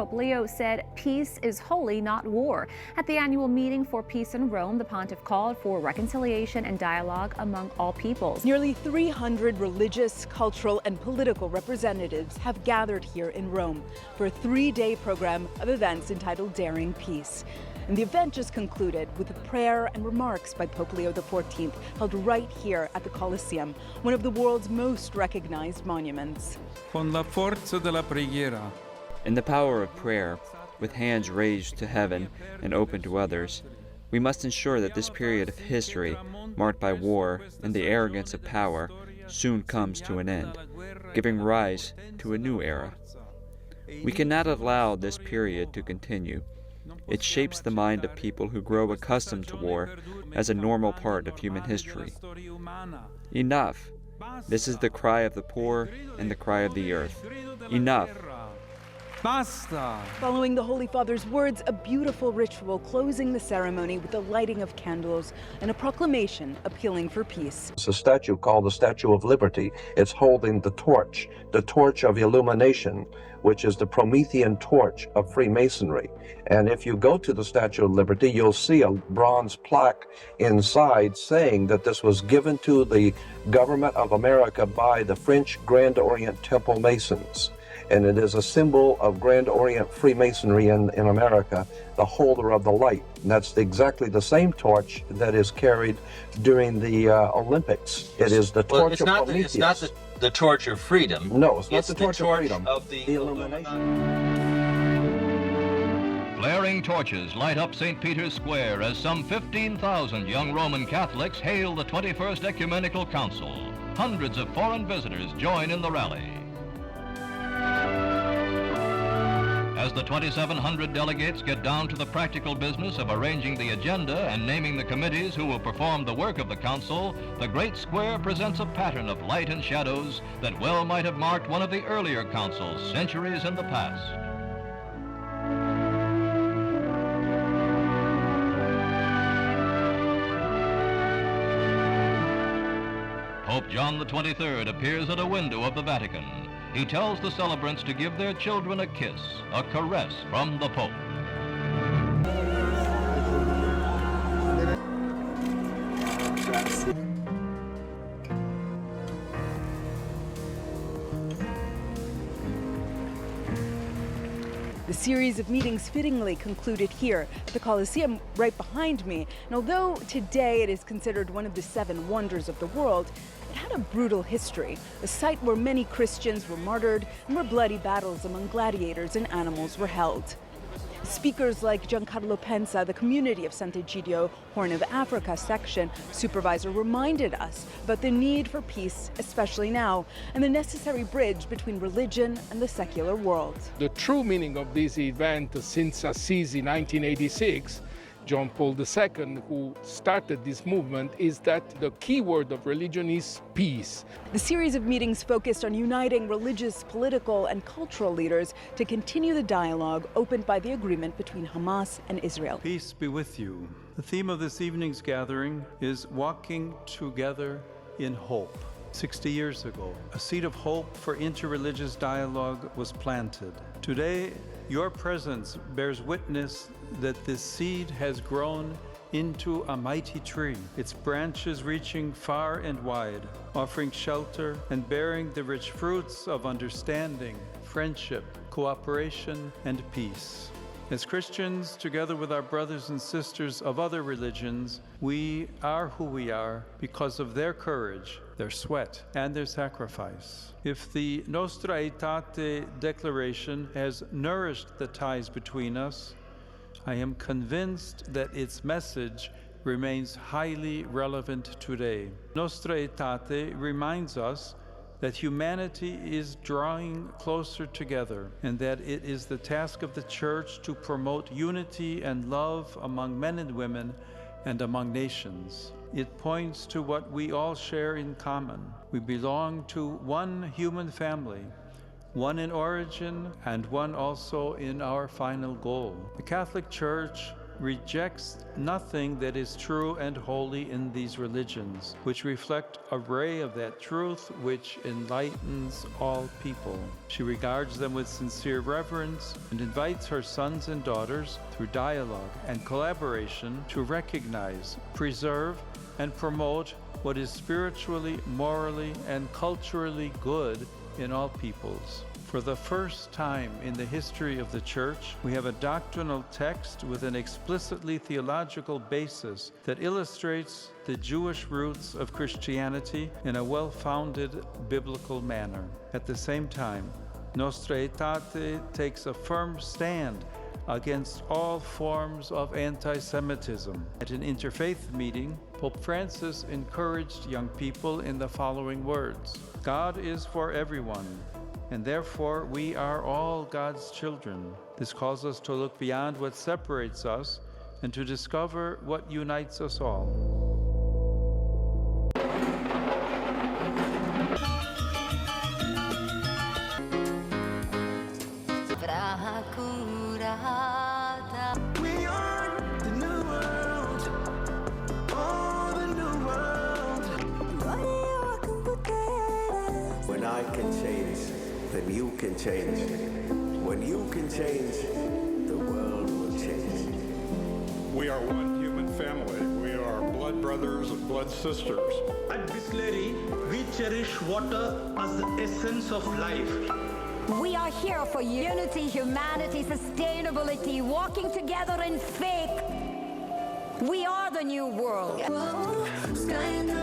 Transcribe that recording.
Pope Leo said peace is holy, not war. At the annual meeting for peace in Rome, the pontiff called for reconciliation and dialogue among all peoples. Nearly 300 religious, cultural, and political representatives have gathered here in Rome for a 3-day program of events entitled Daring Peace. And the event just concluded with a prayer and remarks by Pope Leo XIV held right here at the Colosseum, one of the world's most recognized monuments. Con la forza della preghiera. In the power of prayer, with hands raised to heaven and open to others, we must ensure that this period of history, marked by war and the arrogance of power, soon comes to an end, giving rise to a new era. We cannot allow this period to continue. It shapes the mind of people who grow accustomed to war as a normal part of human history. Enough! This is the cry of the poor and the cry of the earth. Enough! Basta! Following the Holy Father's words, a beautiful ritual closing the ceremony with the lighting of candles and a proclamation appealing for peace. It's a statue called the Statue of Liberty. It's holding the torch of illumination, which is the Promethean torch of Freemasonry. And if you go to the Statue of Liberty, you'll see a bronze plaque inside saying that this was given to the government of America by the French Grand Orient Temple Masons. And it is a symbol of Grand Orient Freemasonry in America, the holder of the light. And that's exactly the same torch that is carried during the Olympics. It is the torch of Prometheus. It's not the torch of freedom. No, it's not the torch of freedom. Of the illumination. Flaring torches light up St. Peter's Square as some 15,000 young Roman Catholics hail the 21st Ecumenical Council. Hundreds of foreign visitors join in the rally. As the 2,700 delegates get down to the practical business of arranging the agenda and naming the committees who will perform the work of the council, the great square presents a pattern of light and shadows that well might have marked one of the earlier councils centuries in the past. Pope John XXIII appears at a window of the Vatican. He tells the celebrants to give their children a kiss, a caress from the Pope. The series of meetings fittingly concluded here at the Colosseum right behind me. And although today it is considered one of the 7 wonders of the world, it had a brutal history, a site where many Christians were martyred and where bloody battles among gladiators and animals were held. Speakers like Giancarlo Pensa, the community of Sant'Egidio, Horn of Africa section supervisor, reminded us about the need for peace, especially now, and the necessary bridge between religion and the secular world. The true meaning of this event since Assisi 1986, John Paul II, who started this movement, is that the key word of religion is peace. The series of meetings focused on uniting religious, political, and cultural leaders to continue the dialogue opened by the agreement between Hamas and Israel. Peace be with you. The theme of this evening's gathering is walking together in hope. 60 years ago, a seed of hope for interreligious dialogue was planted. Today, your presence bears witness that this seed has grown into a mighty tree, its branches reaching far and wide, offering shelter and bearing the rich fruits of understanding, friendship, cooperation, and peace. As Christians, together with our brothers and sisters of other religions, we are who we are because of their courage, their sweat, and their sacrifice. If the Nostra Aetate declaration has nourished the ties between us, I am convinced that its message remains highly relevant today. Nostra Aetate reminds us that humanity is drawing closer together and that it is the task of the Church to promote unity and love among men and women and among nations. It points to what we all share in common. We belong to one human family, one in origin and one also in our final goal. The Catholic Church rejects nothing that is true and holy in these religions, which reflect a ray of that truth which enlightens all people. She regards them with sincere reverence and invites her sons and daughters, through dialogue and collaboration, to recognize, preserve, and promote what is spiritually, morally, and culturally good in all peoples. For the first time in the history of the Church, we have a doctrinal text with an explicitly theological basis that illustrates the Jewish roots of Christianity in a well-founded biblical manner. At the same time, Nostra Aetate takes a firm stand against all forms of anti-Semitism. At an interfaith meeting, Pope Francis encouraged young people in the following words: God is for everyone, and therefore we are all God's children. This calls us to look beyond what separates us and to discover what unites us all. We are the new world, oh, the new world. When I can change, then you can change. When you can change, the world will change. We are one human family. We are blood brothers and blood sisters. At Bisleri, we cherish water as the essence of life. We are here for unity, humanity, sustainability, walking together in faith. We are the new world. Sky in the